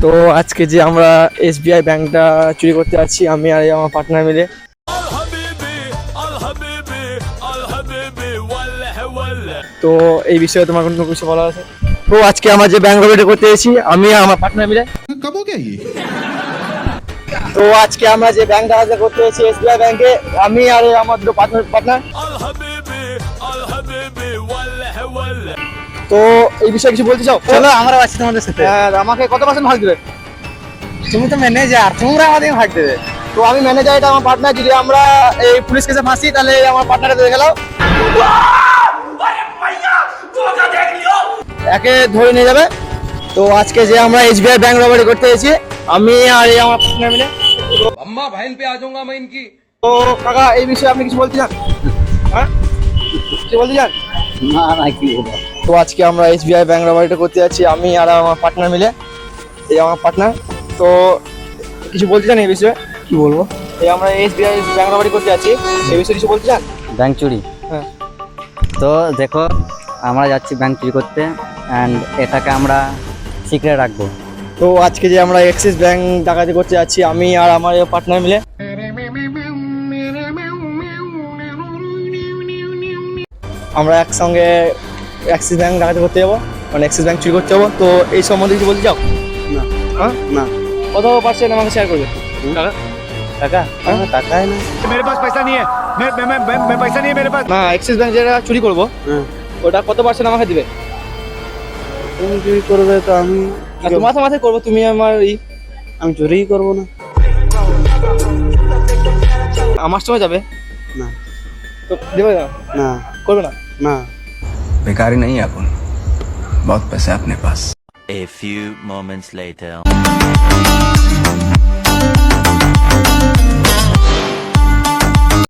তো আজকে যে আমরা এসবিআই ব্যাংকটা চুরি করতে যাচ্ছি আমি আর আমার পার্টনার মিলে। তো এই বিষয়ে তোমার কোনো কিছু বলা আছে? তো আজকে আমার যে ব্যাংক রবারি করতে এসেছি আমি আর আমার পার্টনার মিলে। कब हो गया ये? তো আজকে আমরা যে ব্যাংক ডাকাতি করতে এসেছি এসবিআই ব্যাংকে, আমি আর আমার দুটো পার্টনার। তো এই বিষয়ে কিছু বলতে চাও? চলো আমরা আছি তোমাদের সাথে। হ্যাঁ, আমাকে কত পার্সেন্ট ভাগ দেবে? তুমি তো ম্যানেজার, তোমরা আমাদের ভাগ দেবে। তো আমি ম্যানেজার, এটা আমার পার্টনার। যদি আমরা এই পুলিশ কেসে ফাঁসি তাহলে আমার পার্টনারে দিয়ে গেলাম, একে ধরে নিয়ে যাবে। তো আজকে যে আমরা এসবিআই ব্যাংক রবারি করতে এসেছি আমি আর আমার পার্টনার মিলে। अम्मा बहन पे आ जाऊंगा मैं इनकी। তো কাকা এই বিষয়ে আপনি কিছু বলতে চান? হ্যাঁ, কিছু বলতে চান? না না, কি বলবো। তো আজকে আমরা এসবিআই ব্যাংক রবারিটা করতে যাচ্ছি আমি আর আমার পার্টনার মিলে। এই আমার পার্টনার। তো কিছু বলতে চান এই বিষয়ে? কি বলবো? এই আমরা এসবিআই ব্যাংক রবারি করতে যাচ্ছি, এই বিষয়ে কিছু বলতে চান? ব্যাংক চুরি। হ্যাঁ। তো দেখো, আমরা যাচ্ছি ব্যাংক চুরি করতে, অ্যান্ড এটাকে আমরা সিক্রেট রাখবো। তো আজকে যে আমরা অ্যাক্সিস ব্যাংক ডাকাতি করতে যাচ্ছি আমি আর আমার পার্টনার মিলে। আমরা একসঙ্গে অ্যাক্সিস ব্যাংক ডাকাতি করতে যাবো, মানে অ্যাক্সিস ব্যাংক চুরি করতে যাবো। তো এই সম্বন্ধে কিছু বলতে চাও? না। হ্যাঁ, না। কত পার্সেন্ট আমাকে শেয়ার করবে? কাকা টাকা? হ্যাঁ? টাকাই না। मेरे पास पैसा नहीं है। मैं पैसा नहीं है मेरे पास। না, অ্যাক্সিস ব্যাংক যেটা চুরি করবো হ্যাঁ। ওটা কত পার্সেন্ট আমাকে দিবে? তুমি চুরি করবে তো আমি না, তোমার মাথায় করবো, তুমি আমার আমি চুরিই করবো না। আমার সময় যাবে না তো দেবে না? না করবে না? না। बेकारी नहीं है अपन, बहुत पैसा है अपने पास। A few moments later.